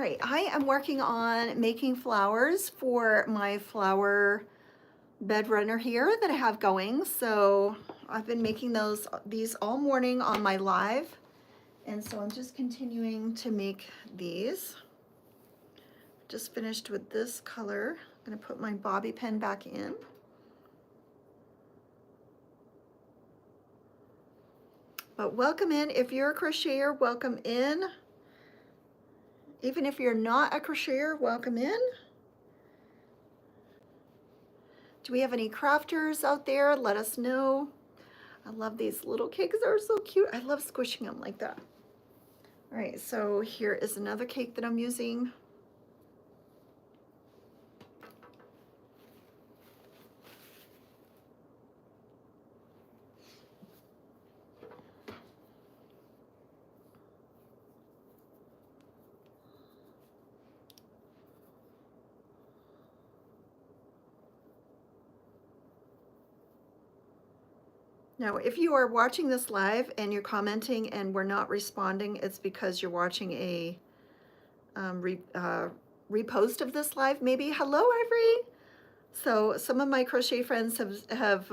right, I am working on making flowers for my flower bed runner here that I have going. So I've been making these all morning on my live. And so I'm just continuing to make these. Just finished with this color. I'm gonna put my bobby pin back in. But welcome in. If you're a crocheter, welcome in. Even if you're not a crocheter, welcome in. Do we have any crafters out there? Let us know. I love these little cakes. They're so cute. I love squishing them like that. All right, so here is another cake that I'm using. Now, if you are watching this live and you're commenting and we're not responding, it's because you're watching a repost of this live, maybe. Hello, Ivory. So some of my crochet friends have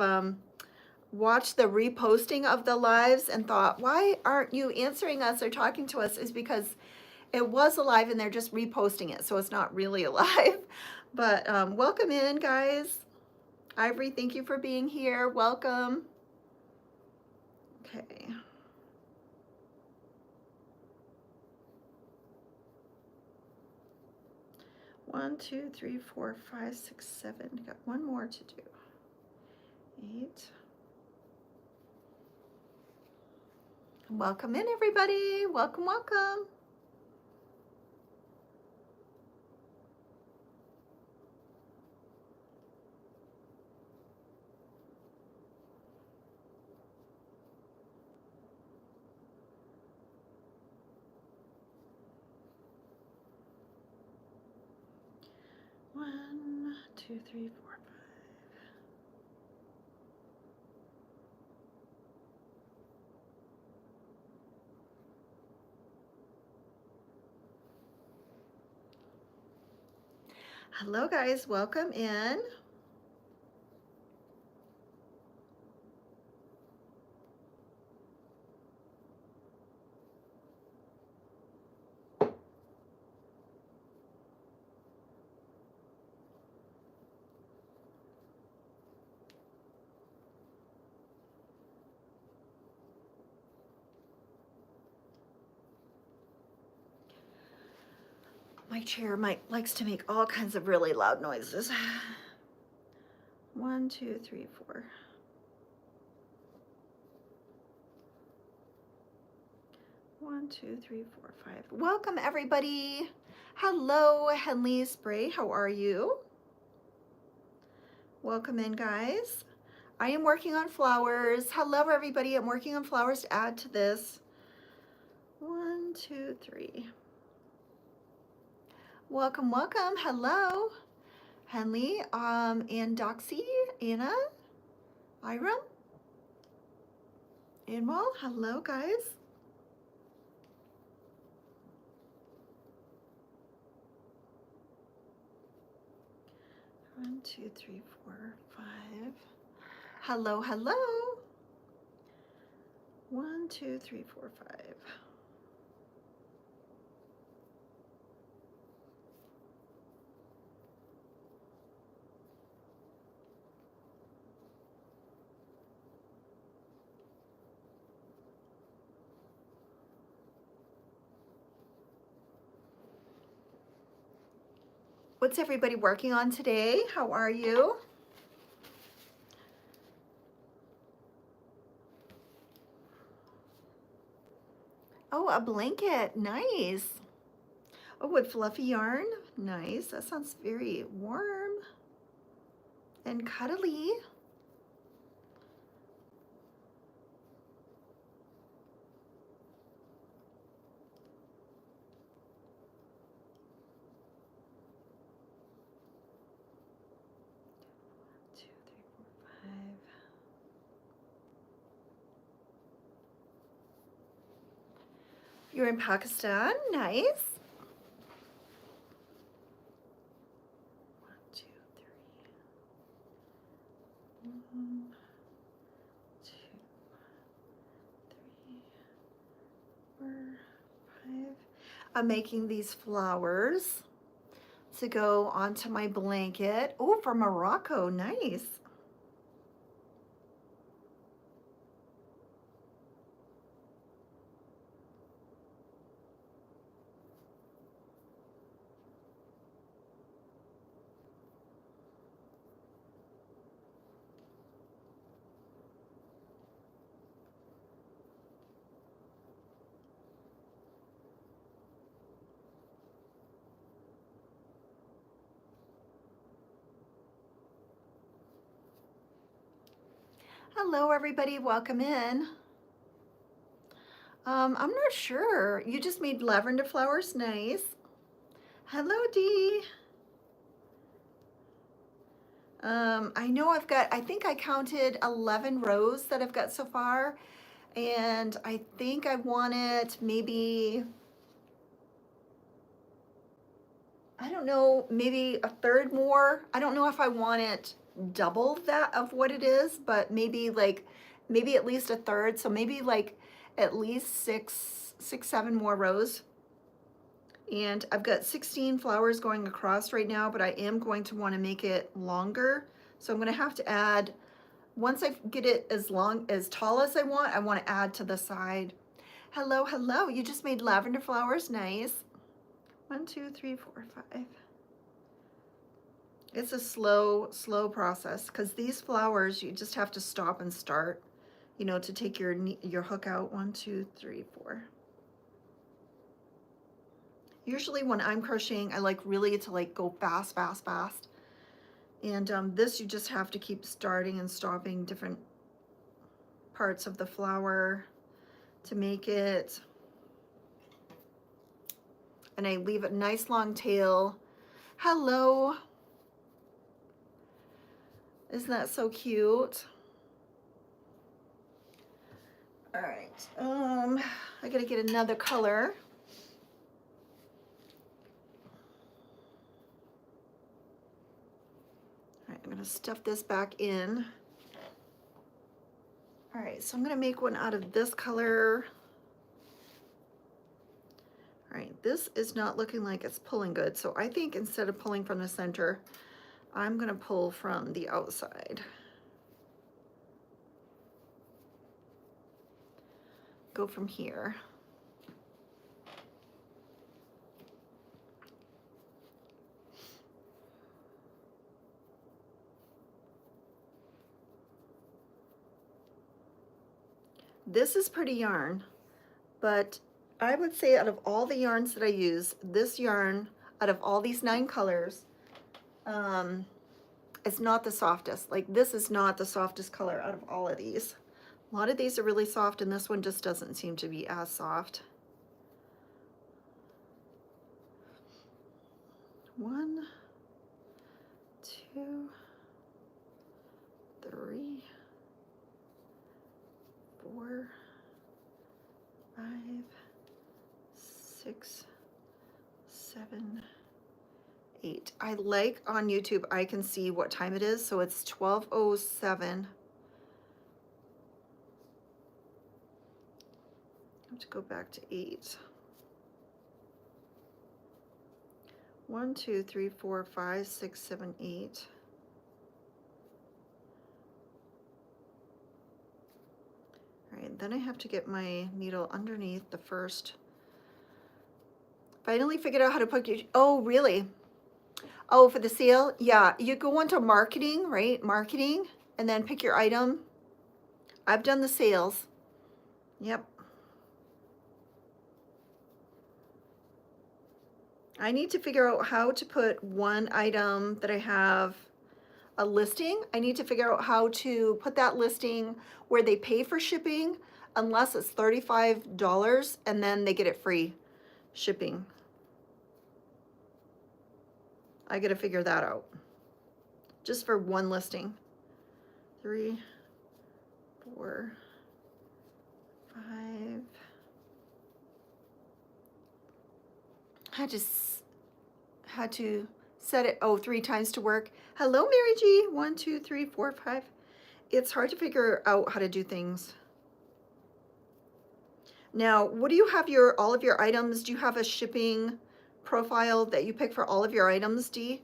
watched the reposting of the lives and thought, why aren't you answering us or talking to us? Is because it was alive and they're just reposting it, so it's not really alive. But welcome in, guys. Ivory, thank you for being here. Welcome. Okay. One, two, three, four, five, six, seven. Got one more to do. 8. Welcome in, everybody. Welcome, welcome. One, two, three, four, five. Hello, guys. Welcome in. My chair likes to make all kinds of really loud noises. 1, 2, 3, 4. One, two, three, four, 5. Welcome, everybody. Hello, Henley Spray. How are you? Welcome in, guys. I am working on flowers. Hello, everybody. I'm working on flowers to add to this. 1, 2, 3. Welcome, welcome. Hello, Henley, and Doxy, Anna, Iram, Inwal. Hello, guys. One, two, three, four, 5. Hello, hello. 1, 2, 3, 4, 5. What's everybody working on today? How are you? Oh, a blanket. Nice. Oh, with fluffy yarn. Nice. That sounds very warm and cuddly. You're in Pakistan. Nice. I'm making these flowers to go onto my blanket. Oh, from Morocco, nice. Hello, everybody. Welcome in. I'm not sure. You just made lavender flowers. Nice. Hello, Dee. I know I think I counted 11 rows that I've got so far. And I think I want it maybe, I don't know, maybe a third more. I don't know if I want it double that of what it is, but maybe maybe at least a third. So maybe like at least six, 7 more rows. And I've got 16 flowers going across right now, but I am going to want to make it longer. So I'm going to have to add, once I get it as tall as I want to add to the side. Hello, hello. You just made lavender flowers. Nice. 1, 2, 3, 4, 5. It's a slow process because these flowers, you just have to stop and start, you know, to take your hook out. 1, 2, 3, 4. Usually when I'm crocheting, I like really to like go fast, fast, fast. And this, you just have to keep starting and stopping different parts of the flower to make it. And I leave a nice long tail. Hello. Isn't that so cute? All right, I gotta get another color. All right, I'm gonna stuff this back in. All right, so I'm gonna make one out of this color. All right, this is not looking like it's pulling good. So I think instead of pulling from the center, I'm gonna pull from the outside. Go from here. This is pretty yarn, but I would say out of all the yarns that I use, this yarn, out of all these 9 colors, it's not the softest. Like, this is not the softest color out of all of these. A lot of these are really soft, and this one just doesn't seem to be as soft. 1, 2, 3, 4, 5, 6, 7, 8. I like on YouTube, I can see what time it is, so it's 12:07. I have to go back to 8. 1, 2, 3, 4, 5, 6, 7, 8. All right, then I have to get my needle underneath the first. Finally figured out how to put your, oh, really? Oh, for the sale? Yeah, you go into marketing, right? Marketing, and then pick your item. I've done the sales. Yep. I need to figure out how to put one item that I have a listing. I need to figure out how to put that listing where they pay for shipping, unless it's $35 and then they get it free shipping. I got to figure that out just for one listing. 3, 4, 5. I just had to set it, 3 times to work. Hello, Mary G. 1, 2, 3, 4, 5. It's hard to figure out how to do things. Now, what do you have all of your items? Do you have a shipping profile that you pick for all of your items, Dee?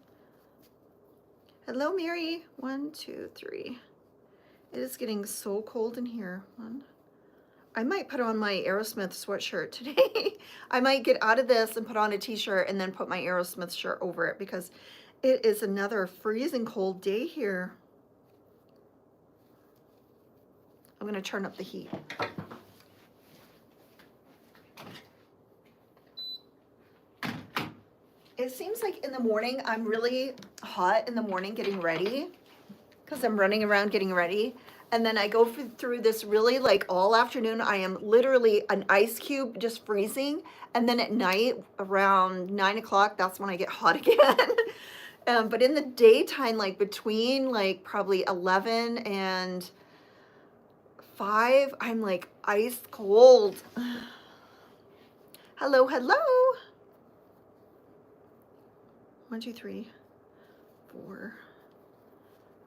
Hello, Mary. 1, 2, 3. It is getting so cold in here. I might put on my Aerosmith sweatshirt today. I might get out of this and put on a t-shirt and then put my Aerosmith shirt over it because it is another freezing cold day here. I'm going to turn up the heat. It seems like in the morning I'm really hot in the morning getting ready because I'm running around getting ready. And then I go through this really like all afternoon. I am literally an ice cube just freezing. And then at night around 9 o'clock, that's when I get hot again. But in the daytime, like between like probably 11 and 5, I'm like ice cold. Hello, hello. 1, 2, 3, 4,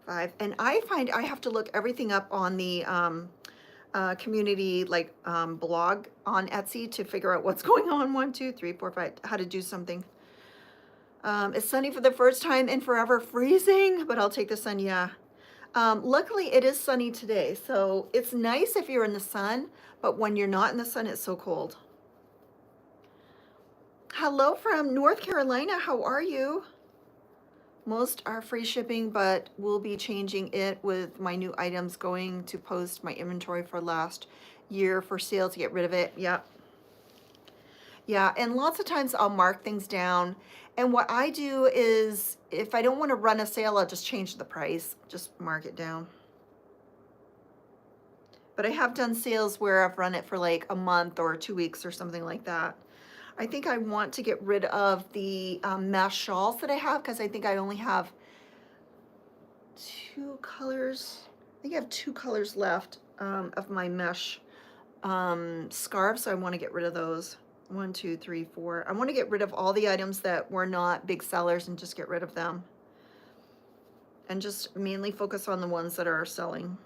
5. And I find I have to look everything up on the community like blog on Etsy to figure out what's going on. 1, 2, 3, 4, 5, how to do something. It's sunny for the first time in forever, freezing, but I'll take the sun, yeah. Luckily it is sunny today, so it's nice if you're in the sun, but when you're not in the sun, it's so cold. Hello from North Carolina, how are you? Most are free shipping, but we'll be changing it with my new items, going to post my inventory for last year for sale to get rid of it. Yep. Yeah, and lots of times I'll mark things down. And what I do is if I don't want to run a sale, I'll just change the price, just mark it down. But I have done sales where I've run it for like a month or 2 weeks or something like that. I think I want to get rid of the mesh shawls that I have because I think I only have 2 colors. I think I have 2 colors left of my mesh scarves, so I want to get rid of those. 1, 2, 3, 4. I want to get rid of all the items that were not big sellers and just get rid of them. And just mainly focus on the ones that are selling.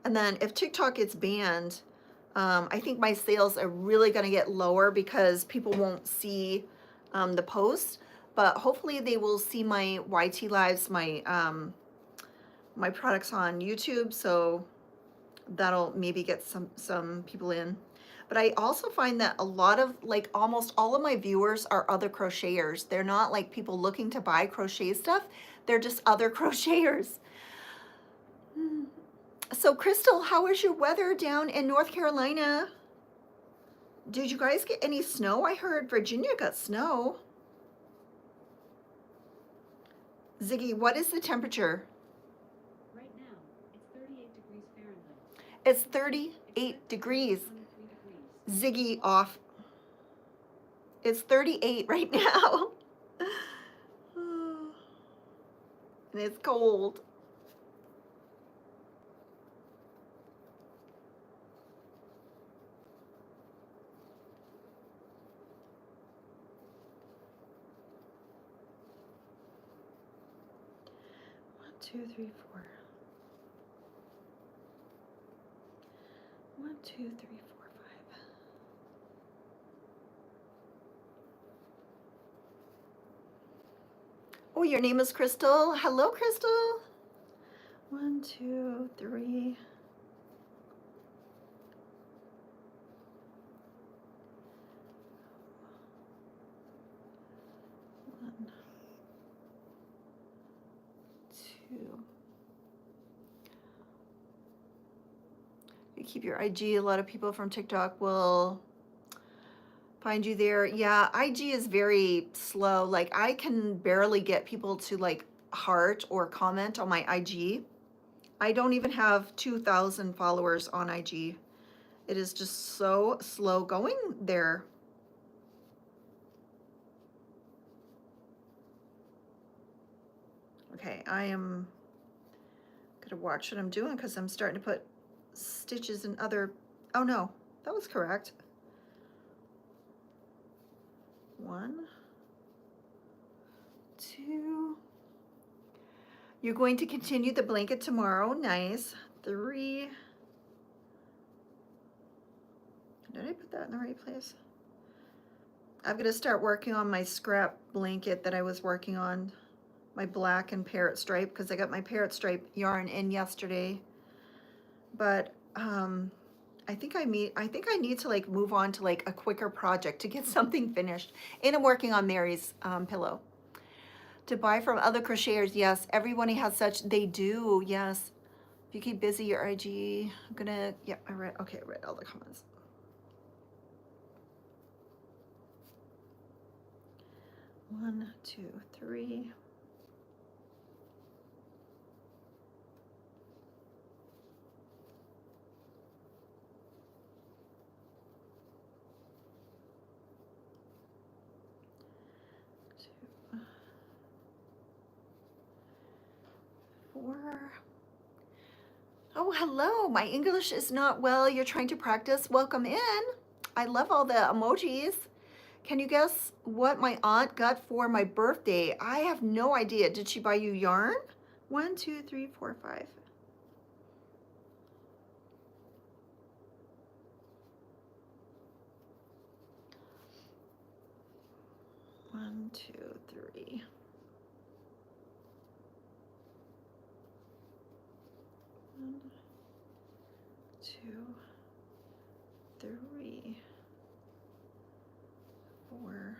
And then if TikTok gets banned, I think my sales are really going to get lower because people won't see the posts, but hopefully they will see my YT lives, my my products on YouTube, so that'll maybe get some people in. But I also find that a lot of, like almost all of my viewers are other crocheters. They're not like people looking to buy crochet stuff. They're just other crocheters. So Crystal, how is your weather down in North Carolina? Did you guys get any snow? I heard Virginia got snow. Ziggy, what is the temperature? Right now, it's 38 degrees Fahrenheit. It's 38 degrees. Ziggy off. It's 38 right now. And it's cold. Two, 3, 4. 1, 2, 3, 4, 5. Oh, your name is Crystal. Hello, Crystal. 1, 2, 3. 1, 2. You keep your IG. A lot of people from TikTok will find you there. Yeah, IG is very slow. Like I can barely get people to like heart or comment on my IG. I don't even have 2,000 followers on IG. It is just so slow going there. Okay, I am gonna watch what I'm doing because I'm starting to put stitches in other, oh no, that was correct. 1, 2. You're going to continue the blanket tomorrow. Nice. 3, Did I put that in the right place? I'm going to start working on my scrap blanket that I was working on, my black and parrot stripe, because I got my parrot stripe yarn in yesterday. But I think I need to like move on to like a quicker project to get something finished. And I'm working on Mary's pillow. To buy from other crocheters, yes, everybody has such, they do, yes. If you keep busy, your IG, I'm gonna, yeah, I read all the comments. One, two, three. Two, four. Oh, hello. My English is not well. You're trying to practice. Welcome in. I love all the emojis. Can you guess what my aunt got for my birthday? I have no idea. Did she buy you yarn? 1, 2, 3, 4, 5. One, two, three. One, two, three, 4,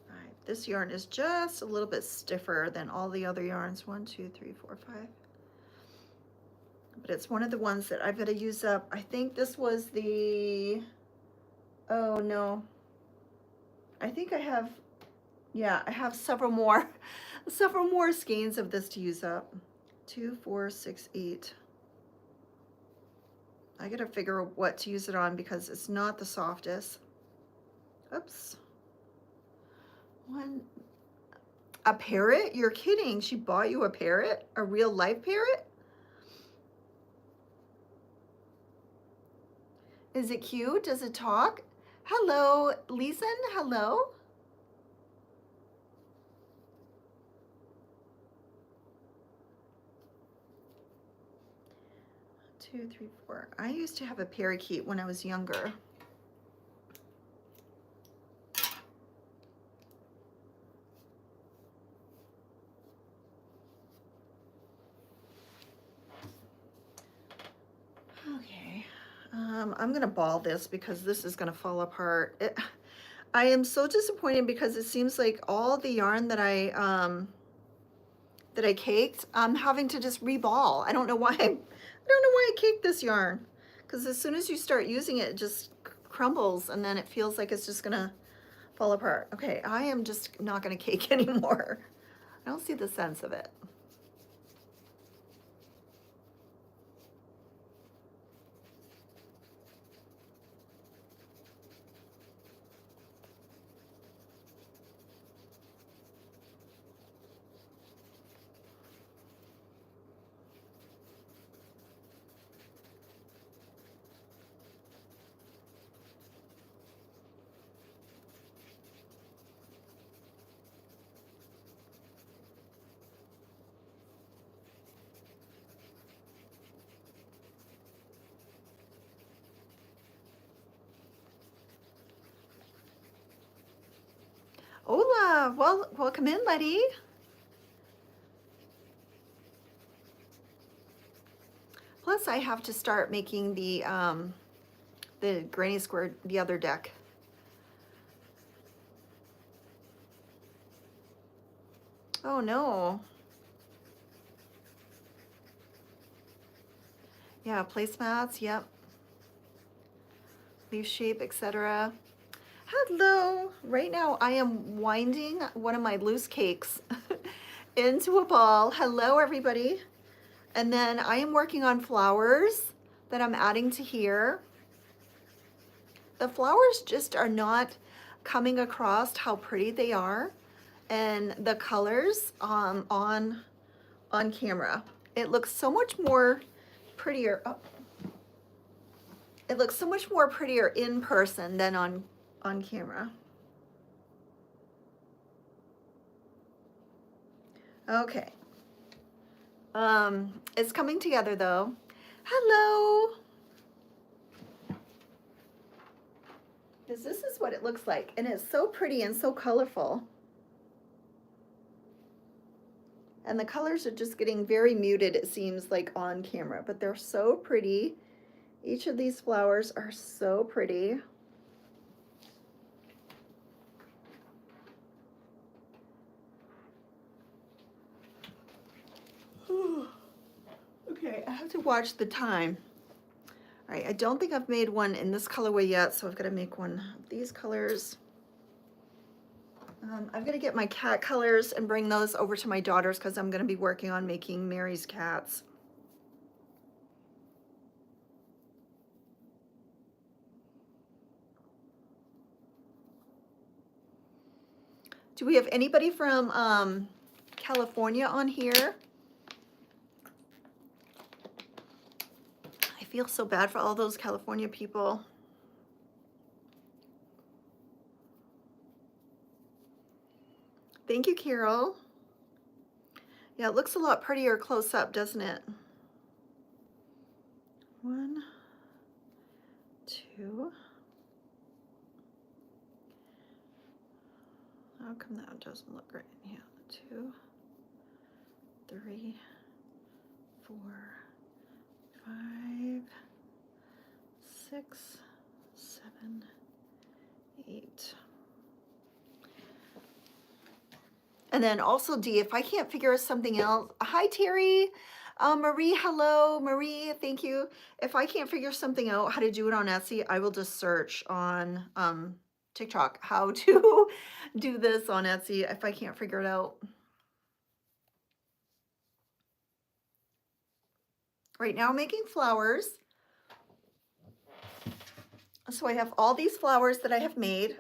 5. This yarn is just a little bit stiffer than all the other yarns. 1, 2, 3, 4, 5. But it's one of the ones that I've got to use up. I think this was the, oh no. I think I have, yeah, I have several more skeins of this to use up. 2, 4, 6, 8. I gotta figure out what to use it on because it's not the softest. Oops. One, a parrot? You're kidding. She bought you a parrot? A real life parrot? Is it cute? Does it talk? Hello, Leeson, hello. 2, 3, 4. I used to have a parakeet when I was younger. Okay, I'm gonna ball this because this is gonna fall apart. I am so disappointed because it seems like all the yarn that I caked, I'm having to just reball. I don't know why. I don't know why I caked this yarn, because as soon as you start using it, it just crumbles and then it feels like it's just gonna fall apart. Okay, I am just not gonna cake anymore. I don't see the sense of it. Hola, well, welcome in, Letty. Plus, I have to start making the granny square, the other deck. Oh no. Yeah, placemats, yep. Leaf shape, etc. Hello. Right now I am winding one of my loose cakes into a ball. Hello, everybody. And then I am working on flowers that I'm adding to here. The flowers just are not coming across how pretty they are and the colors on camera. It looks so much more prettier. Oh. It looks so much more prettier in person than on camera. Okay. It's coming together though. Hello. because this is what it looks like, and it's so pretty and so colorful. And the colors are just getting very muted, it seems like on camera, but they're so pretty. Each of these flowers are so pretty. Okay, I have to watch the time. All right, I don't think I've made one in this colorway yet, so I've got to make one of these colors. I'm going to get my cat colors and bring those over to my daughters because I'm going to be working on making Mary's cats. Do we have anybody from California on here? I feel so bad for all those California people. Thank you, Carol. Yeah, it looks a lot prettier close up, doesn't it? 1, 2. How come that doesn't look right? Yeah, 2, 3, 4, 5, 6, 7, 8. And then also, D, if I can't figure something else, hi Terry, Marie, hello, Marie, thank you. If I can't figure something out how to do it on Etsy, I will just search on TikTok how to do this on Etsy if I can't figure it out. Right now I'm making flowers. So I have all these flowers that I have made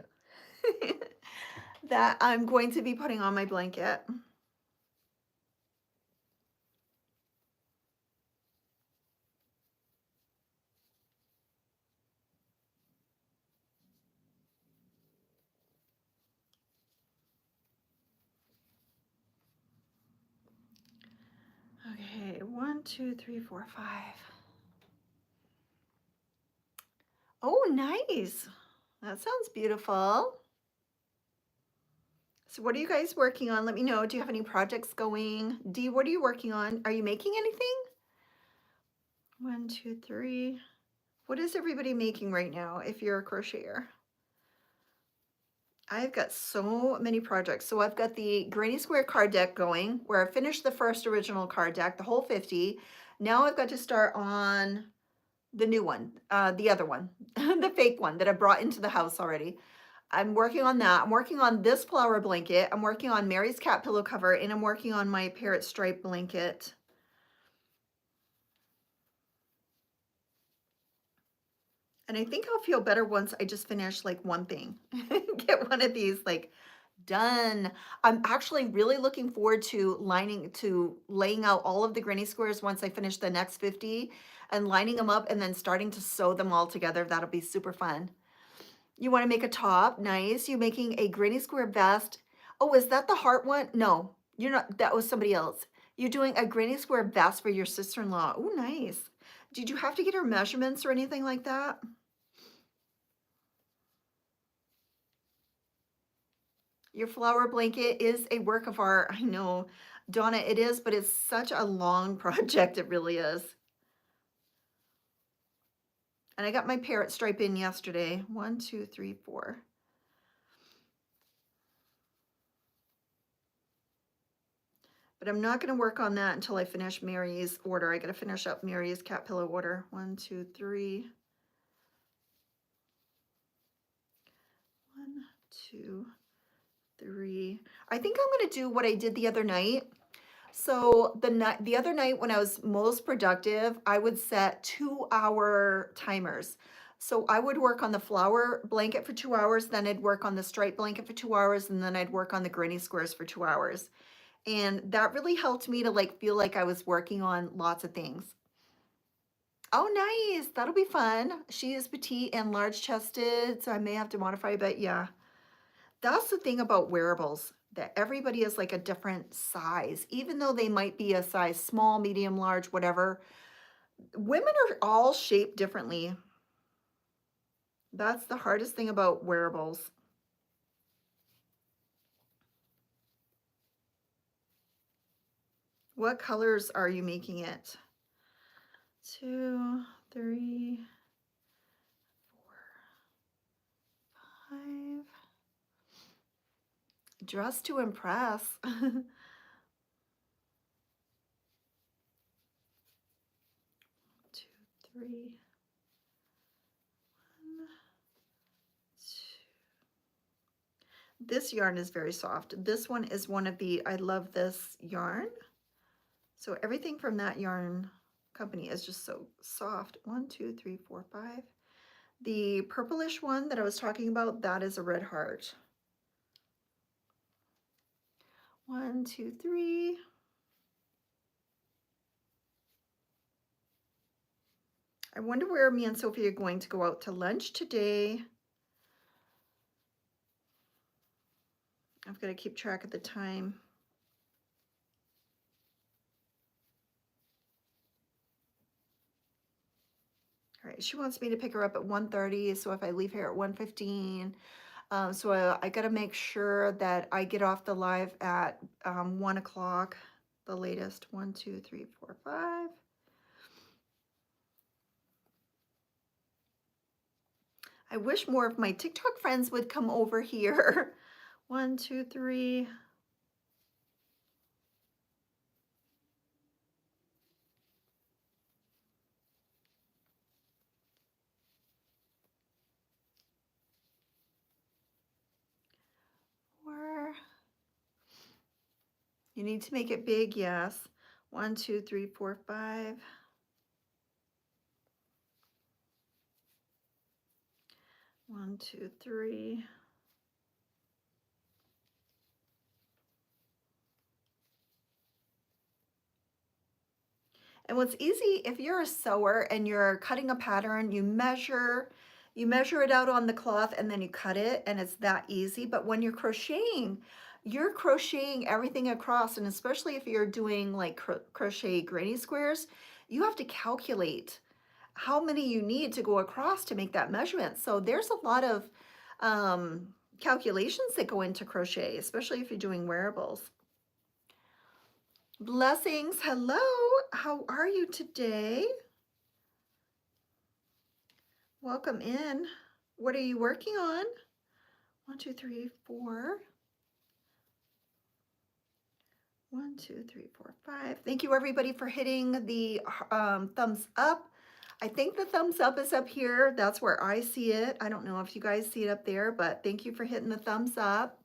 that I'm going to be putting on my blanket. Okay, 1, 2, 3, 4, 5. Oh, nice. That sounds beautiful. So what are you guys working on? Let me know. Do you have any projects going? Dee, what are you working on? Are you making anything? 1, 2, 3. What is everybody making right now if you're a crocheter? I've got so many projects. So I've got the Granny Square card deck going where I finished the first original card deck, the whole 50. Now I've got to start on the new one, the other one, the fake one that I brought into the house already. I'm working on that. I'm working on this flower blanket. I'm working on Mary's cat pillow cover, and I'm working on my parrot stripe blanket. And I think I'll feel better once I just finish like one thing. Get one of these like done. I'm actually really looking forward to laying out all of the granny squares once I finish the next 50 and lining them up and then starting to sew them all together. That'll be super fun. You want to make a top? Nice. You making a granny square vest? Oh, is that the heart one? No, you're not. That was somebody else. You're doing a granny square vest for your sister-in-law. Oh, nice. Did you have to get her measurements or anything like that? Your flower blanket is a work of art. I know, Donna, it is, but it's such a long project. It really is. And I got my parrot stripe in yesterday. 1, 2, 3, 4. But I'm not going to work on that until I finish Mary's order. I got to finish up Mary's cat pillow order. 1, 2, 3. 1, 2, 3. I think I'm going to do what I did the other night. So the other night when I was most productive, I would set 2-hour timers. So I would work on the flower blanket for 2 hours, then I'd work on the stripe blanket for 2 hours, and then I'd work on the granny squares for 2 hours. And that really helped me to like feel like I was working on lots of things. Oh, nice. That'll be fun. She is petite and large chested, so I may have to modify, but yeah. That's the thing about wearables, that everybody is like a different size, even though they might be a size small, medium, large, whatever. Women are all shaped differently. That's the hardest thing about wearables. What colors are you making it? 2, 3, 4, 5. Dress to impress. 2, 3, 1, 2. This yarn is very soft. This one is one of the, I love this yarn. So everything from that yarn company is just so soft. 1, 2, 3, 4, 5. The purplish one that I was talking about, that is a red heart. 1, 2, 3. I wonder where me and Sophie are going to go out to lunch today. I've got to keep track of the time. All right, she wants me to pick her up at 1:30, so if I leave here at 1:15, so I got to make sure that I get off the live at 1 o'clock, the latest. 1, 2, 3, 4, 5. I wish more of my TikTok friends would come over here. 1, 2, 3. You need to make it big, yes. 1, 2, 3, 4, 5. 1, 2, 3. And what's easy, if you're a sewer and you're cutting a pattern, you measure it out on the cloth and then you cut it, and it's that easy. But when you're crocheting everything across, and especially if you're doing like crochet granny squares, you have to calculate how many you need to go across to make that measurement. So there's a lot of calculations that go into crochet, especially if you're doing wearables. Blessings, hello, how are you today? Welcome in. What are you working on? 1, 2, 3, 4. 1, 2, 3, 4, 5. Thank you everybody for hitting the thumbs up. I think the thumbs up is up here. That's where I see it. I don't know if you guys see it up there, but thank you for hitting the thumbs up.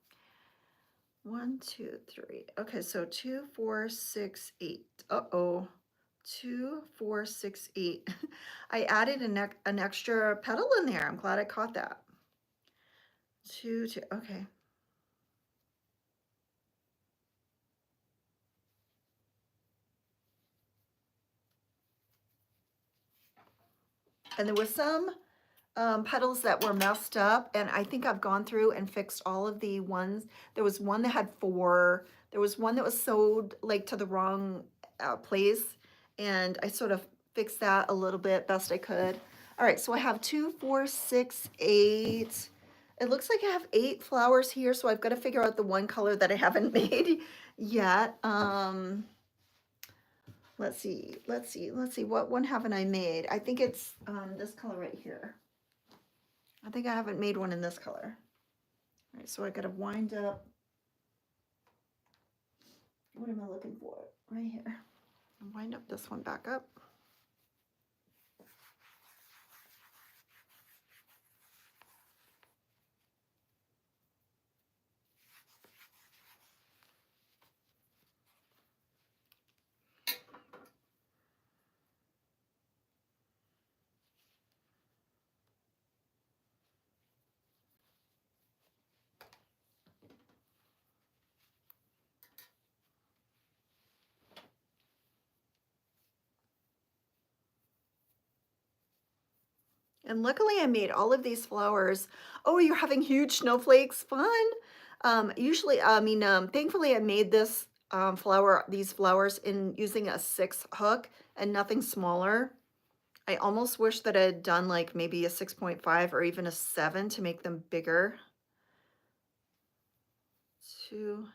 1, 2, 3. Okay, so 2, 4, 6, 8. Uh-oh. 2, 4, 6, 8. I added an extra petal in there. I'm glad I caught that. 2, 2. Okay. And there was some petals that were messed up, and I think I've gone through and fixed all of the ones. There was one that had 4. There was one that was sewed like to the wrong place, and I sort of fixed that a little bit best I could. All right, so I have 2, 4, 6, 8. It looks like I have 8 flowers here, so I've got to figure out the one color that I haven't made yet. Let's see. What one haven't I made? I think it's this color right here. I think I haven't made one in this color. All right, so I got to wind up. What am I looking for? Right here. Wind up this one back up. And luckily I made all of these flowers. Oh, you're having huge snowflakes. Fun. Thankfully I made this these flowers in using a 6 hook and nothing smaller. I almost wish that I had done like maybe a 6.5 or even a 7 to make them bigger. 2,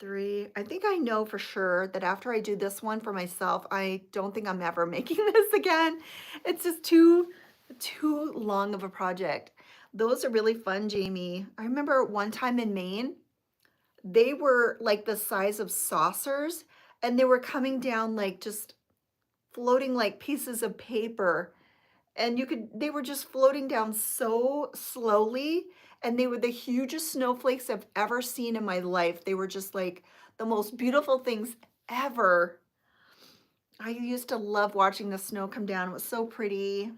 3. I think I know for sure that after I do this one for myself, I don't think I'm ever making this again. It's just too long of a project. Those are really fun, Jamie. I remember one time in Maine, they were like the size of saucers and they were coming down like just floating like pieces of paper, and they were just floating down so slowly, and they were the hugest snowflakes I've ever seen in my life. They were just like the most beautiful things ever. I used to love watching the snow come down. It was so pretty.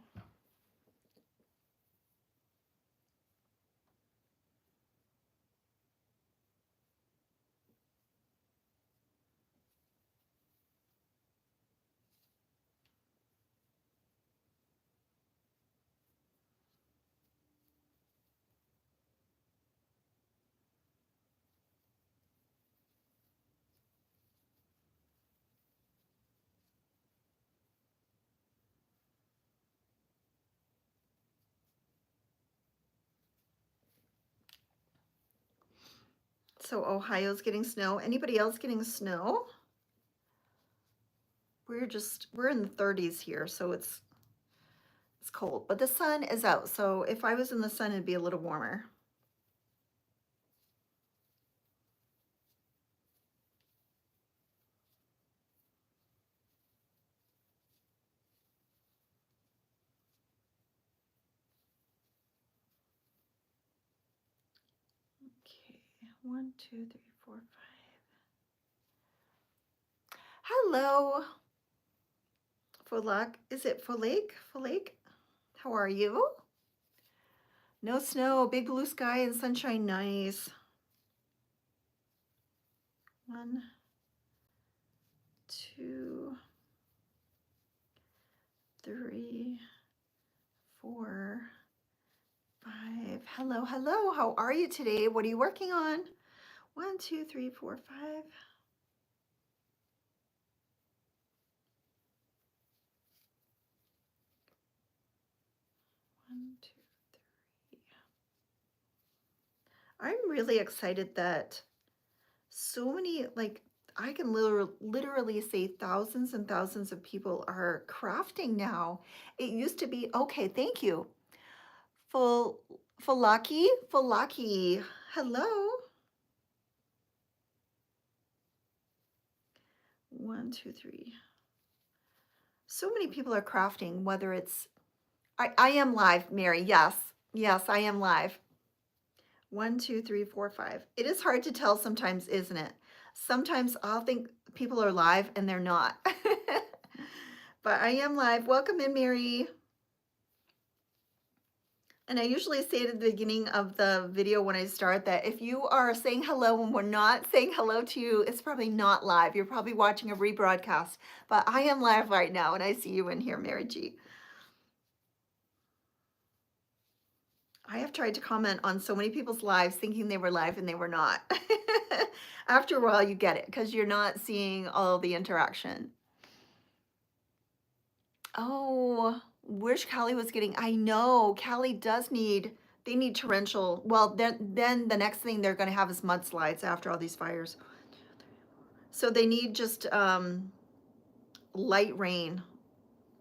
So Ohio's getting snow. Anybody else getting snow? We're in the 30s here, so it's cold, but the sun is out. So if I was in the sun, it'd be a little warmer. Okay, 1, 2, 3, 4, 5. Hello, Folak. Is it Folake? Folake? How are you? No snow, big blue sky and sunshine. Nice. 1, 2, 3, 4, 5. Hello, hello. How are you today? What are you working on? 1, 2, 3, 4, 5. 1, 2, 3. I'm really excited that so many, like, I can literally say thousands and thousands of people are crafting now. It used to be, okay, thank you. Falaki, hello. 1, 2, 3. So many people are crafting, whether it's, I am live, Mary. Yes, yes, I am live. 1, 2, 3, 4, 5. It is hard to tell sometimes, isn't it? Sometimes I'll think people are live and they're not. But I am live. Welcome in, Mary. And I usually say at the beginning of the video when I start that if you are saying hello and we're not saying hello to you, it's probably not live. You're probably watching a rebroadcast. But I am live right now and I see you in here, Mary G. I have tried to comment on so many people's lives thinking they were live and they were not. After a while, you get it because you're not seeing all the interaction. Oh, wish Callie was getting, I know, Callie does need, they need torrential. Well, then the next thing they're going to have is mudslides after all these fires. So they need just light rain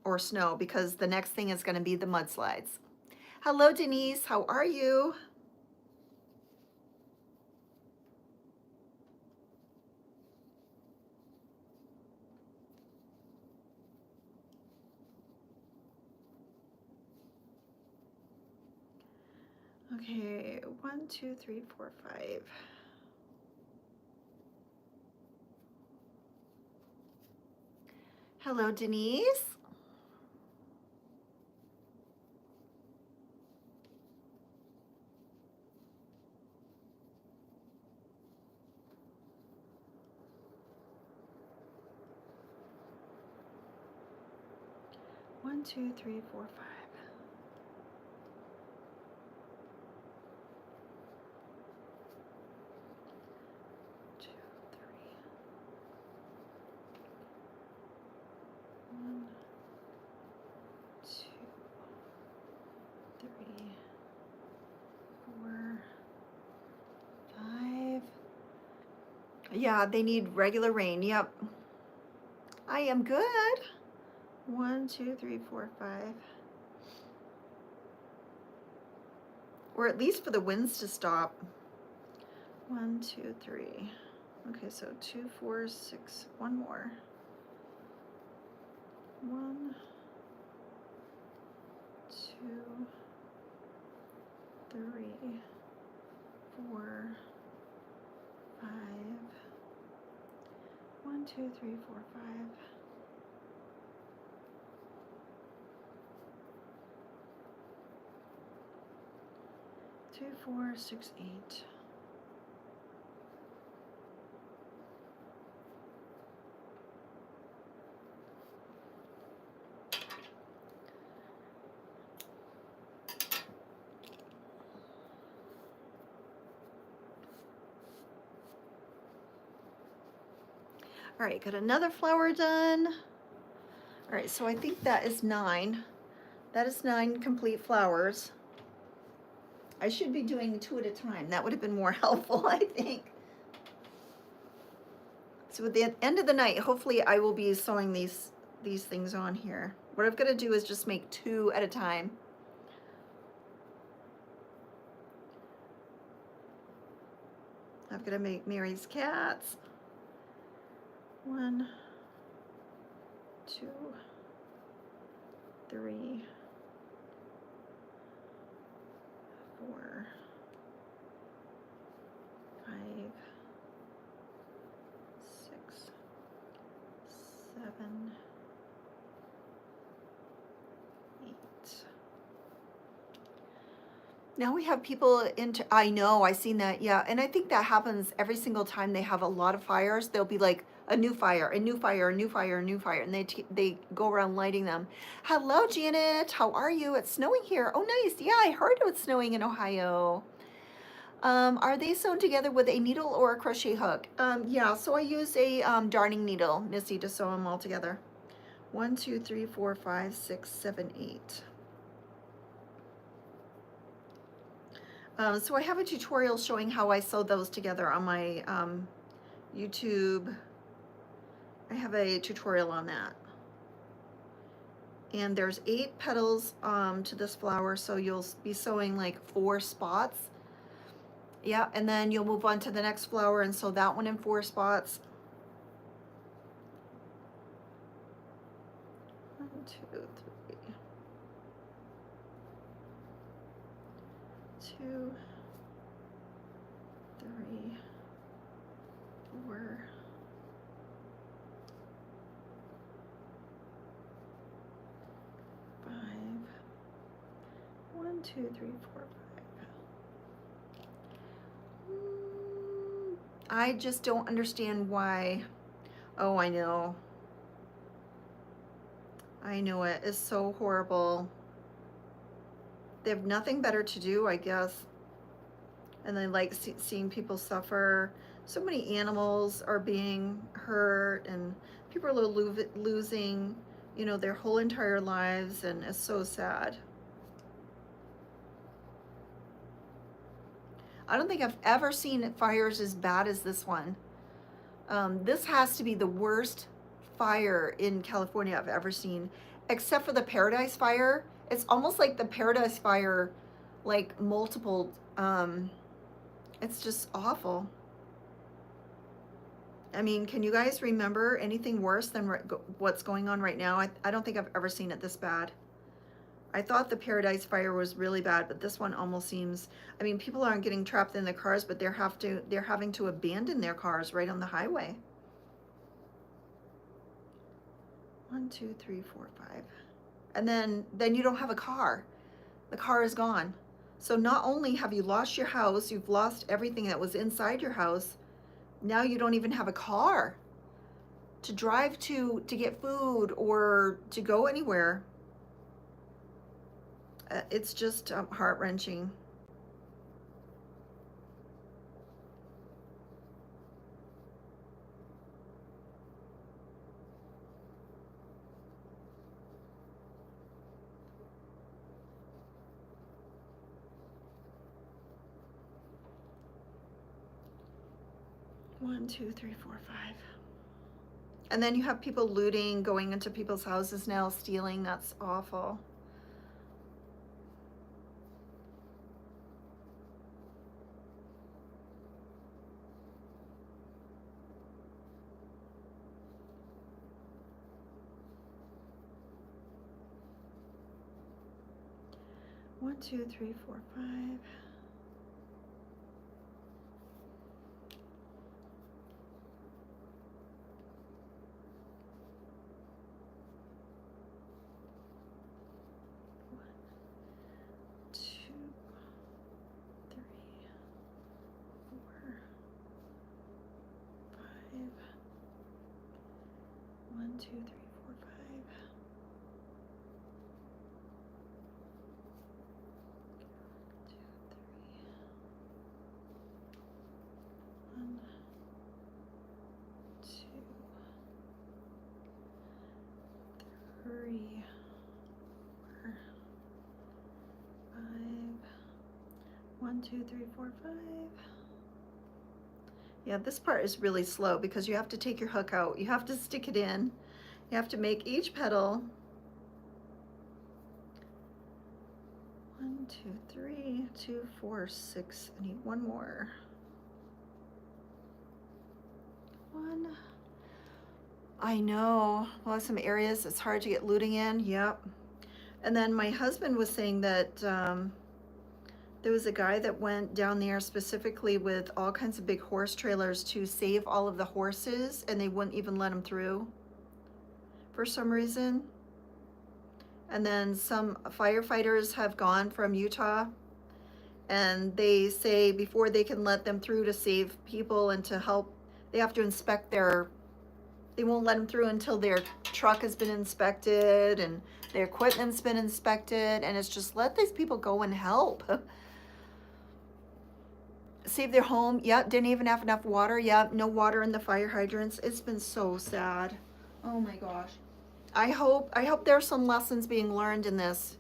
or snow because the next thing is going to be the mudslides. Hello, Denise. How are you? Okay, 1, 2, 3, 4, 5. Hello, Denise. One, two, three, four, 5. Two, 3. 1. Yeah, they need regular rain. Yep. I am good. 1, 2, 3, 4, 5. Or at least for the winds to stop. 1, 2, 3. Okay, so 2, 4, 6. One more. 1, 2, 3, 4, 5. 1, 2, 3, 4, 5. 2, 4, 6, 8. All right, got another flower done. All right, so I think that is 9. That is 9 complete flowers. I should be doing 2 at a time. That would have been more helpful, I think. So at the end of the night, hopefully I will be sewing these things on here. What I've got to do is just make 2 at a time. I've got to make Mary's cats. 1, 2, 3, 4, 5, 6, 7, 8. Now we have people into, I know, I seen that, yeah, and I think that happens every single time they have a lot of fires. They'll be like a new fire, a new fire, a new fire, a new fire, and they go around lighting them. Hello, Janet, how are you? It's snowing here. Oh, nice. Yeah, I heard it was snowing in Ohio. Are they sewn together with a needle or a crochet hook? Yeah, so I use a darning needle, Missy, to sew them all together. 1, 2, 3, 4, 5, 6, 7, 8. So I have a tutorial showing how I sew those together on my YouTube. I have a tutorial on that. And there's 8 petals to this flower, so you'll be sewing like 4 spots. Yeah, and then you'll move on to the next flower and sew that one in 4 spots. 1, 2, 3. 2, 3, 4. 5. 1, 2, 3, 4, 5. I just don't understand why. Oh, I know. I know it is so horrible. They have nothing better to do, I guess. And they like seeing people suffer. So many animals are being hurt, and people are losing, you know, their whole entire lives, and it's so sad. I don't think I've ever seen fires as bad as this one. This has to be the worst fire in California I've ever seen, except for the Paradise Fire. It's almost like the Paradise Fire, like multiple. It's just awful. I mean, can you guys remember anything worse than what's going on right now? I don't think I've ever seen it this bad. I thought the Paradise Fire was really bad, but this one almost seems, I mean, people aren't getting trapped in the cars, but they're having to abandon their cars right on the highway. 1, 2, 3, 4, 5. And then you don't have a car. The car is gone. So not only have you lost your house, you've lost everything that was inside your house. Now you don't even have a car to drive to get food or to go anywhere. It's just heart-wrenching. 1, 2, 3, 4, 5. And then you have people looting, going into people's houses now, stealing. That's awful. One, two, three, four, 5. 2, 3, 4, 5. 1, 2, 3, 4, 5. 2, 3. 1, 2, 3, 4, 5. 1, 2, 3, 4, 5. Yeah, this part is really slow because you have to take your hook out. You have to stick it in. You have to make each petal. 1, 2, 3, 2, 4, 6. I need one more. 1. I know. Well, some areas it's hard to get looting in. Yep. And then my husband was saying that there was a guy that went down there specifically with all kinds of big horse trailers to save all of the horses, and they wouldn't even let him through for some reason. And then some firefighters have gone from Utah, and they say before they can let them through to save people and to help, they have to inspect they won't let them through until their truck has been inspected and their equipment's been inspected, and it's just let these people go and help. Save their home. Yep, didn't even have enough water. Yep, no water in the fire hydrants. It's been so sad. Oh my gosh. I hope there's some lessons being learned in this,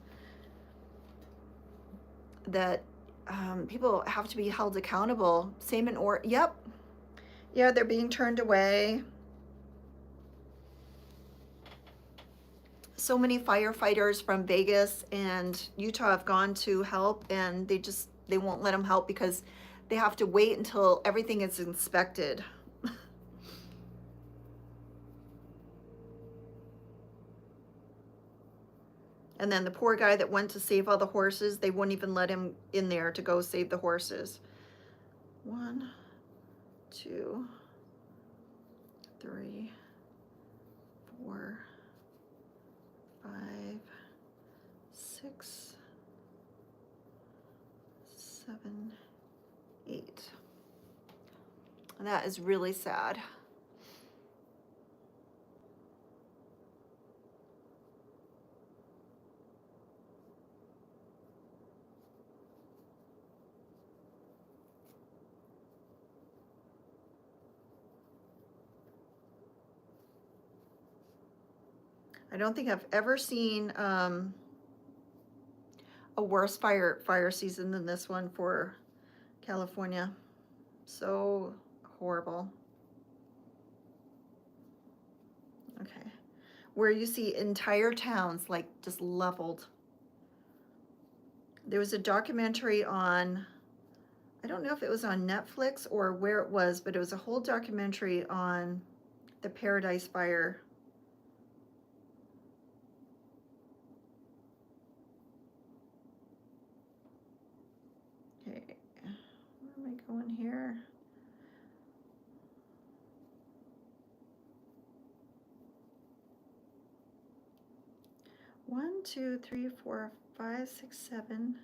that people have to be held accountable. Same in yep. Yeah, they're being turned away. So many firefighters from Vegas and Utah have gone to help, and they won't let them help because they have to wait until everything is inspected. And then the poor guy that went to save all the horses, they wouldn't even let him in there to go save the horses. 1, 2, 3, 4, 5, 6, 7, 8. And that is really sad. I don't think I've ever seen a worse fire season than this one for California. So horrible. Okay. Where you see entire towns like just leveled. There was a documentary on, I don't know if it was on Netflix or where it was, but it was a whole documentary on the Paradise Fire. Okay, where am I going here? One, 2, 3, 4, 5, 6, 7.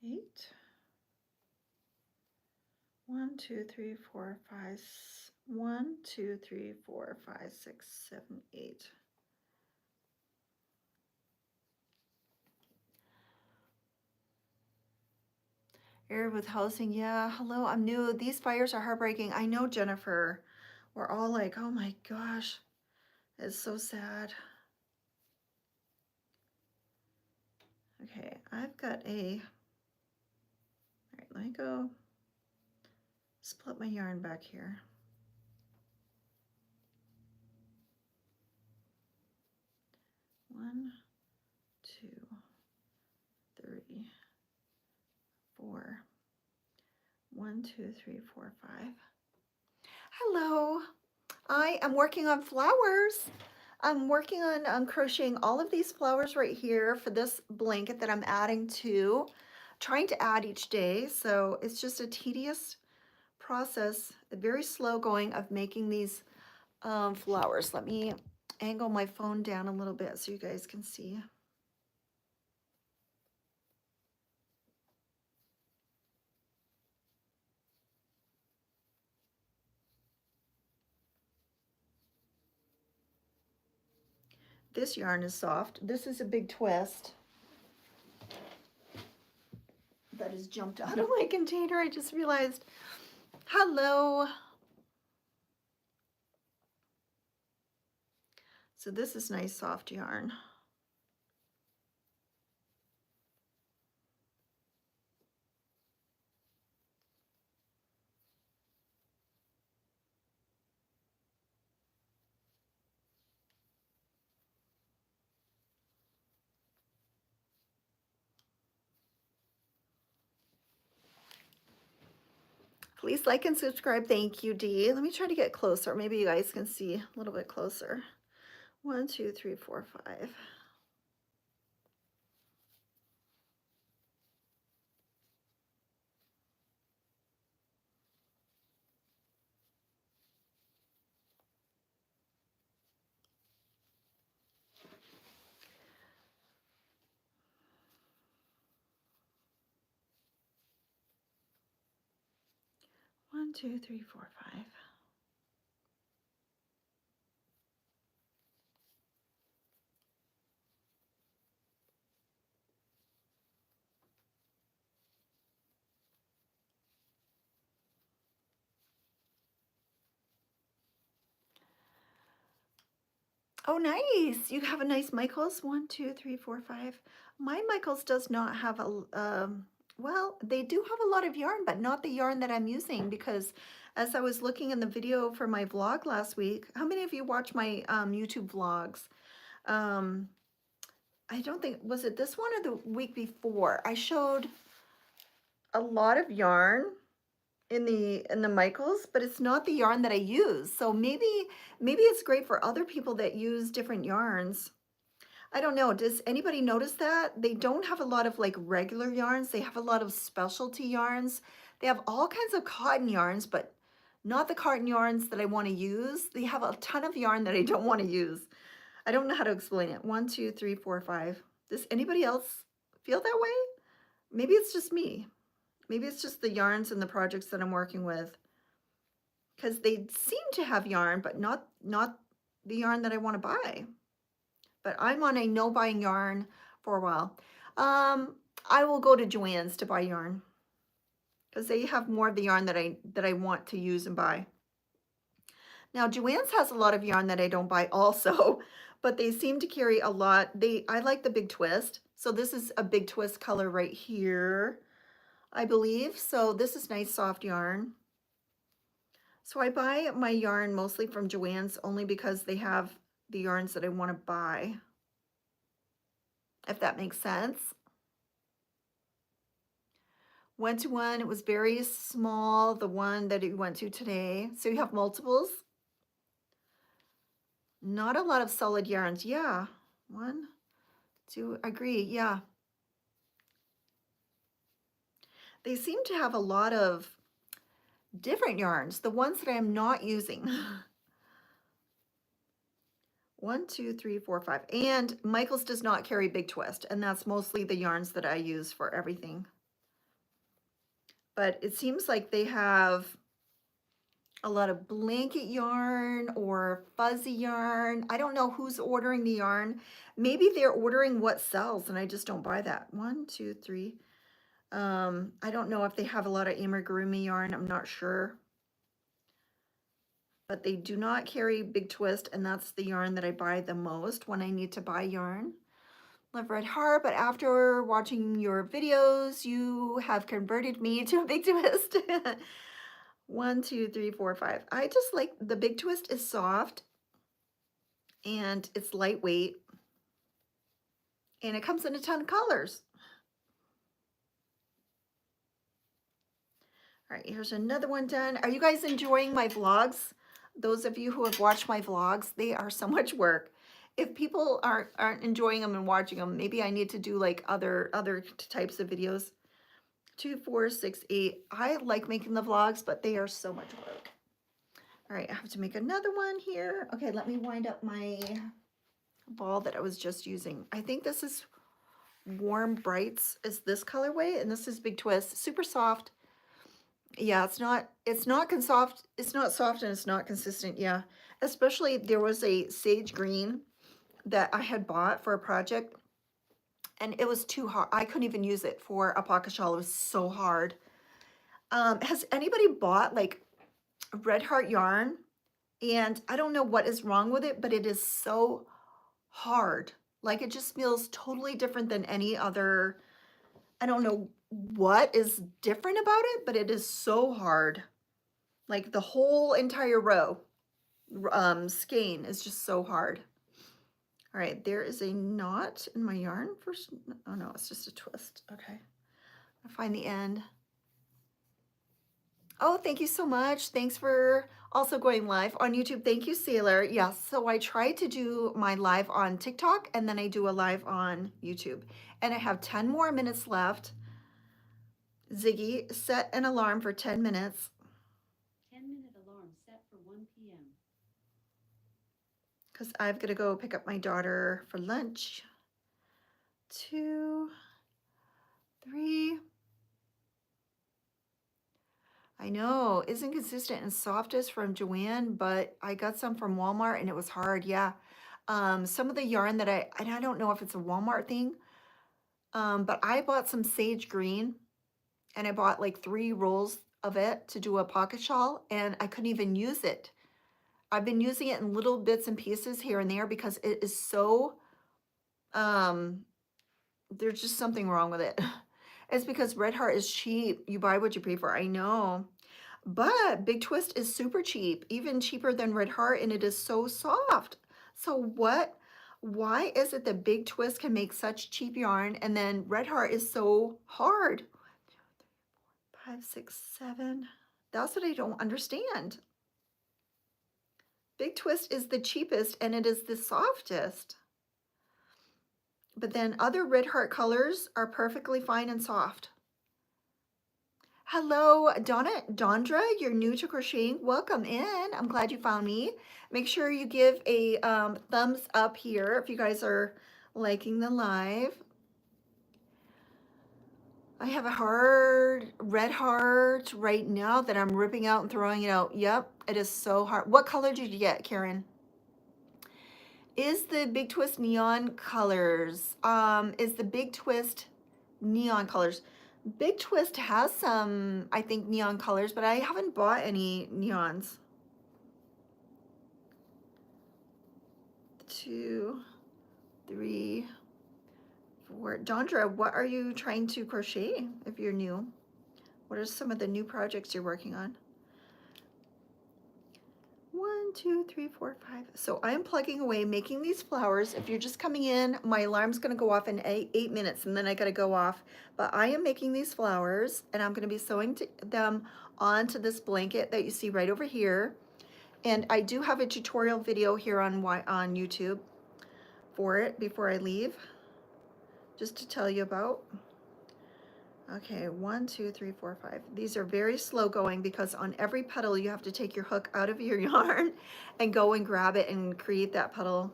8. 1, 2, 3, 4, 5. 1, 2, 3, 4, 5, 6, 7, 8. Area with housing, yeah. Hello, I'm new. These fires are heartbreaking. I know, Jennifer. We're all like, oh my gosh. It's so sad. Okay, I've got a, all right, let me go split my yarn back here. One, two, three, four. 1, 2, 3, 4, 5. Hello. I am working on flowers. I'm working on crocheting all of these flowers right here for this blanket that I'm adding to, trying to add each day. So it's just a tedious process, very slow going of making these flowers. Let me angle my phone down a little bit so you guys can see. This yarn is soft. This is a big twist that has jumped out of my container. I just realized. Hello. So this is nice soft yarn. Please like and subscribe. Thank you, Dee. Let me try to get closer. Maybe you guys can see a little bit closer. 1, 2, 3, 4, 5. One, two, three, four, 5. Oh, nice. You have a nice Michaels. 1, 2, 3, 4, 5. My Michaels does not have a, well, they do have a lot of yarn, but not the yarn that I'm using, because as I was looking in the video for my vlog last week, how many of you watch my YouTube vlogs? I don't think, was it this one or the week before? I showed a lot of yarn in the Michaels, but it's not the yarn that I use. So maybe it's great for other people that use different yarns. I don't know. Does anybody notice that? They don't have a lot of like regular yarns. They have a lot of specialty yarns. They have all kinds of cotton yarns, but not the cotton yarns that I want to use. They have a ton of yarn that I don't want to use. I don't know how to explain it. 1, 2, 3, 4, 5. Does anybody else feel that way? Maybe it's just me. Maybe it's just the yarns and the projects that I'm working with, because they seem to have yarn, but not the yarn that I want to buy. But I'm on a no buying yarn for a while. I will go to Joann's to buy yarn, because they have more of the yarn that I want to use and buy. Now Joann's has a lot of yarn that I don't buy also, but they seem to carry a lot. I like the big twist. So this is a big twist color right here, I believe. So this is nice soft yarn. So I buy my yarn mostly from Joann's only because they have the yarns that I want to buy, if that makes sense. Went to one, it was very small, the one that we went to today. So you have multiples. Not a lot of solid yarns. Yeah, 1, 2, agree, yeah. They seem to have a lot of different yarns, the ones that I'm not using. 1, 2, 3, 4, 5. And Michaels does not carry big twist, and that's mostly the yarns that I use for everything. But it seems like they have a lot of blanket yarn or fuzzy yarn. I don't know who's ordering the yarn. Maybe they're ordering what sells and I just don't buy that. 1, 2, 3. I don't know if they have a lot of amigurumi yarn. I'm not sure. but they do not carry big twist, and that's the yarn that I buy the most when I need to buy yarn. Love Red Heart, but after watching your videos, you have converted me to a big twist. 1, 2, 3, 4, 5. I just like the big twist is soft and it's lightweight and it comes in a ton of colors. All right, here's another one done. Are you guys enjoying my vlogs? Those of you who have watched my vlogs, they are so much work. If people aren't enjoying them and watching them, maybe I need to do like other types of videos. 2, 4, 6, 8. I like making the vlogs, but they are so much work. All right, I have to make another one here. Okay, let me wind up my ball that I was just using. I think this is Warm Brights is this colorway, and this is Big Twist. Super soft. Yeah, it's not soft. It's not soft and it's not consistent. Yeah, especially there was a sage green that I had bought for a project, and it was too hard. I couldn't even use it for a pocket shawl. It was so hard. Has anybody bought like Red Heart yarn? And I don't know what is wrong with it, but it is so hard. Like it just feels totally different than any other. I don't know what is different about it, but it is so hard. Like the whole entire row skein is just so hard. All right, there is a knot in my yarn first. Oh no, it's just a twist. Okay, I'll find the end. Oh, thank you so much. Thanks for also going live on YouTube. Thank you, Sailor. Yes, so I try to do my live on TikTok and then I do a live on YouTube. And I have 10 more minutes left. Ziggy, set an alarm for 10 minutes. 10-minute alarm set for 1 p.m. Because I've got to go pick up my daughter for lunch. 2, 3. I know, isn't consistent and softest from Joanne, but I got some from Walmart and it was hard. Yeah. Some of the yarn that I don't know if it's a Walmart thing, but I bought some sage green and I bought like 3 rolls of it to do a pocket shawl and I couldn't even use it. I've been using it in little bits and pieces here and there because it is so, there's just something wrong with it. It's because Red Heart is cheap. You buy what you pay for. I know. But Big Twist is super cheap, even cheaper than Red Heart, and it is so soft. So why is it that Big Twist can make such cheap yarn and then Red Heart is so hard? 5, 6, 7. That's what I don't understand. Big Twist is the cheapest and it is the softest. But then other Red Heart colors are perfectly fine and soft. Hello, Dondra, you're new to crocheting. Welcome in. I'm glad you found me. Make sure you give a thumbs up here if you guys are liking the live. I have a hard Red Heart right now that I'm ripping out and throwing it out. Yep, it is so hard. What color did you get, Karen? Is the Big Twist neon colors? Is the Big Twist neon colors? Big Twist has some, I think, neon colors, but I haven't bought any neons. 2, 3, 4. Dondra, what are you trying to crochet if you're new? What are some of the new projects you're working on? 1, 2, 3, 4, 5. So I'm plugging away, making these flowers. If you're just coming in, my alarm's going to go off in 8 minutes, and then I got to go off. But I am making these flowers, and I'm going to be sewing them onto this blanket that you see right over here. And I do have a tutorial video here on YouTube for it before I leave, just to tell you about. Okay, 1, 2, 3, 4, 5. These are very slow going because on every petal you have to take your hook out of your yarn and go and grab it and create that petal.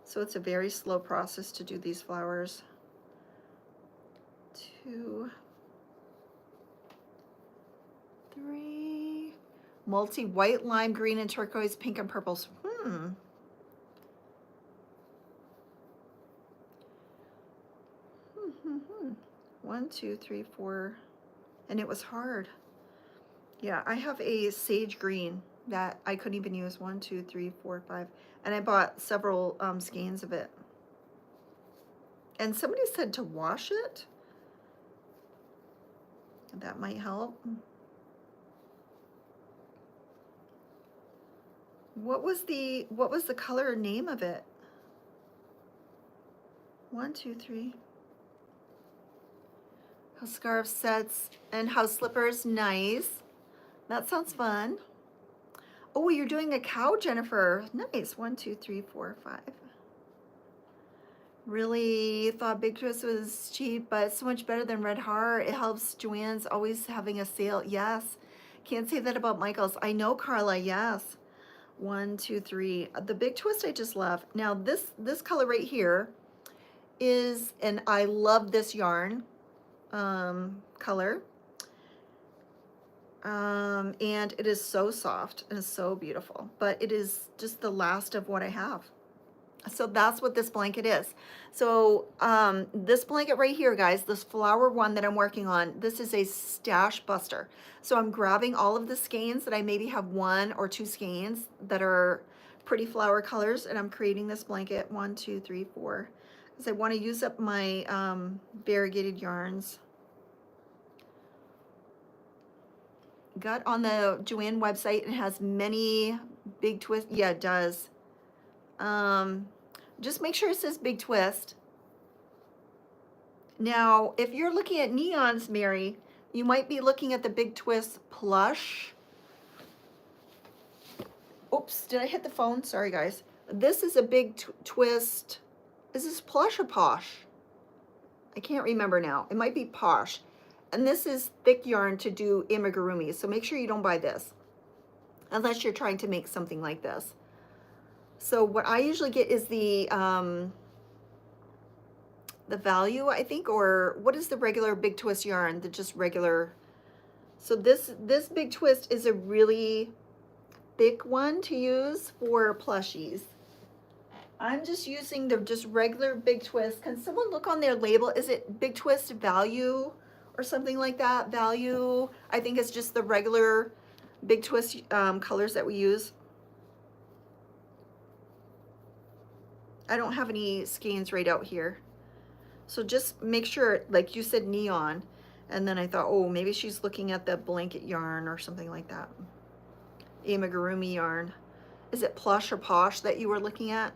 So it's a very slow process to do these flowers. 2, 3. Multi white, lime green, and turquoise, pink, and purples. 1, 2, 3, 4, and it was hard. Yeah, I have a sage green that I couldn't even use. 1, 2, 3, 4, 5. And I bought several skeins of it. And somebody said to wash it. That might help. What was the color name of it? 1, 2, 3. House scarf sets and house slippers, nice. That sounds fun. Oh, you're doing a cow, Jennifer. Nice. 1, 2, 3, 4, 5. Really thought Big Twist was cheap, but so much better than Red Heart. It helps. Joanne's always having a sale. Yes. Can't say that about Michael's. I know, Carla. Yes. 1, 2, 3. The Big Twist I just love. Now this color right here is, and I love this yarn color. And it is so soft and so beautiful, but it is just the last of what I have. So that's what this blanket is. So this blanket right here, guys, this flower one that I'm working on, this is a stash buster. So I'm grabbing all of the skeins that I maybe have 1 or 2 skeins that are pretty flower colors, and I'm creating this blanket. 1, 2, 3, 4, because I want to use up my variegated yarns. Got on the Joanne website, and has many Big Twist. Yeah, it does. Just make sure it says Big Twist. Now, if you're looking at neons, Mary, you might be looking at the Big Twist plush. Oops, did I hit the phone? Sorry, guys. This is a Big Twist. Is this plush or posh? I can't remember now. It might be posh. And this is thick yarn to do amigurumi, so make sure you don't buy this unless you're trying to make something like this. So what I usually get is the value, I think, or what is the regular Big Twist yarn? The just regular. So this Big Twist is a really thick one to use for plushies. I'm just using the just regular Big Twist. Can someone look on their label? Is it Big Twist value or something like that? Value, I think it's just the regular Big Twist colors that we use. I don't have any skeins right out here. So just make sure, like you said, neon. And then I thought, oh, maybe she's looking at the blanket yarn or something like that. Amigurumi yarn. Is it plush or posh that you were looking at?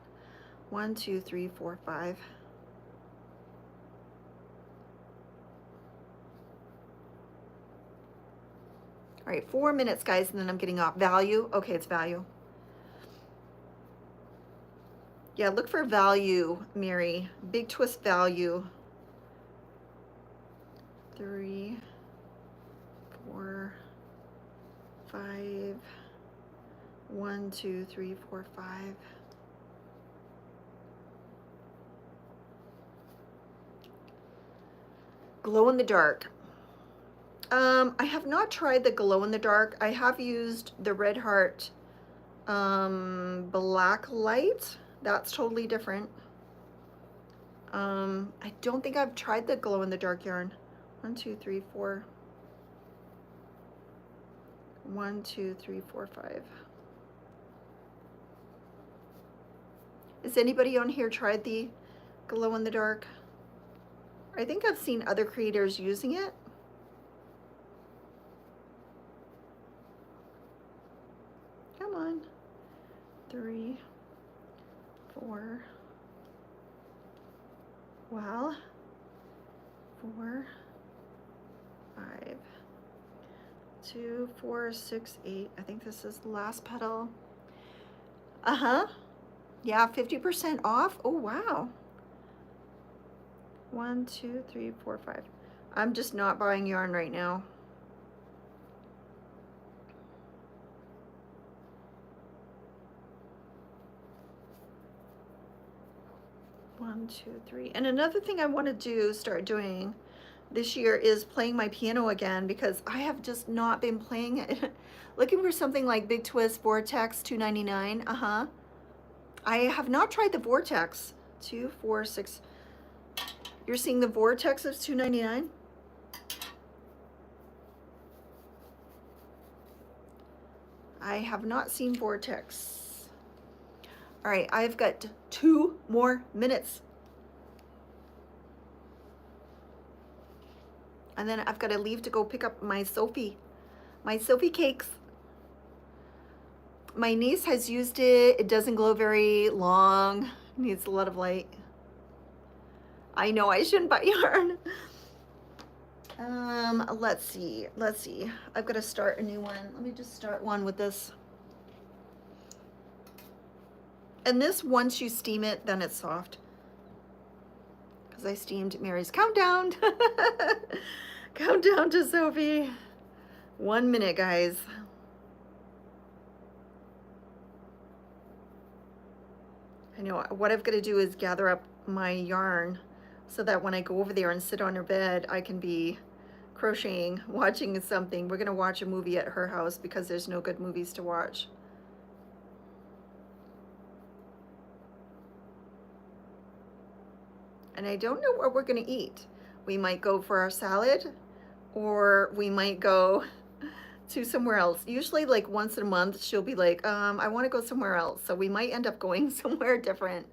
1, 2, 3, 4, 5. All right, 4 minutes, guys, and then I'm getting off. Value. Okay, it's value. Yeah, look for value, Mary. Big Twist value. 3, 4, 5. 1, 2, 3, 4, 5. Glow in the dark. I have not tried the glow in the dark. I have used the Red Heart black light. That's totally different. I don't think I've tried the glow in the dark yarn. 1, 2, 3, 4. 1, 2, 3, 4, 5. Has anybody on here tried the glow in the dark? I think I've seen other creators using it. Come on. 3, 4. Well, 4, 5, 2, 4, 6, 8. I think this is the last petal. Yeah, 50% off. Oh, wow. 1, 2, 3, 4, 5. I'm just not buying yarn right now. One, 2, 3. And another thing I want to start doing this year is playing my piano again, because I have just not been playing it. Looking for something like Big Twist Vortex $2.99. I have not tried the Vortex. 2, 4, 6. You're seeing the Vortex is $2.99. I have not seen Vortex. All right, I've got 2 more minutes. And then I've got to leave to go pick up my Sophie cakes. My niece has used it. It doesn't glow very long. Needs a lot of light. I know I shouldn't buy yarn. Let's see. I've got to start a new one. Let me just start one with this. And this, once you steam it, then it's soft. Because I steamed Mary's countdown. Countdown to Sophie. 1 minute, guys. I know what I've got to do is gather up my yarn so that when I go over there and sit on her bed, I can be crocheting, watching something. We're going to watch a movie at her house because there's no good movies to watch. And I don't know what we're going to eat. We might go for our salad, or we might go to somewhere else. Usually like once a month, she'll be like, I want to go somewhere else. So we might end up going somewhere different.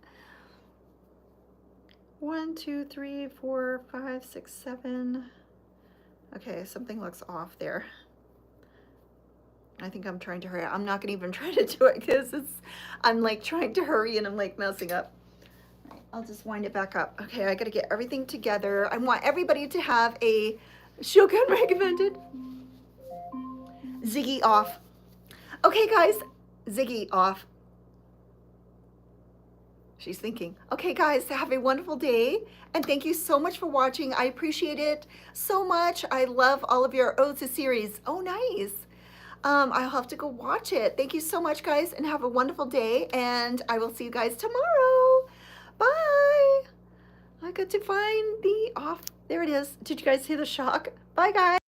1, 2, 3, 4, 5, 6, 7. Okay, something looks off there. I think I'm trying to hurry. I'm not gonna even try to do it because I'm like trying to hurry and I'm like messing up. All right, I'll just wind it back up. Okay, I gotta get everything together. I want everybody to have a Shogun recommended. Ziggy off. Okay, guys, Ziggy off. She's thinking. Okay, guys, have a wonderful day. And thank you so much for watching. I appreciate it so much. I love all of your, oh, it's a series. Oh, nice. I'll have to go watch it. Thank you so much, guys, and have a wonderful day. And I will see you guys tomorrow. Bye. I got to find the off. There it is. Did you guys hear the shock? Bye, guys.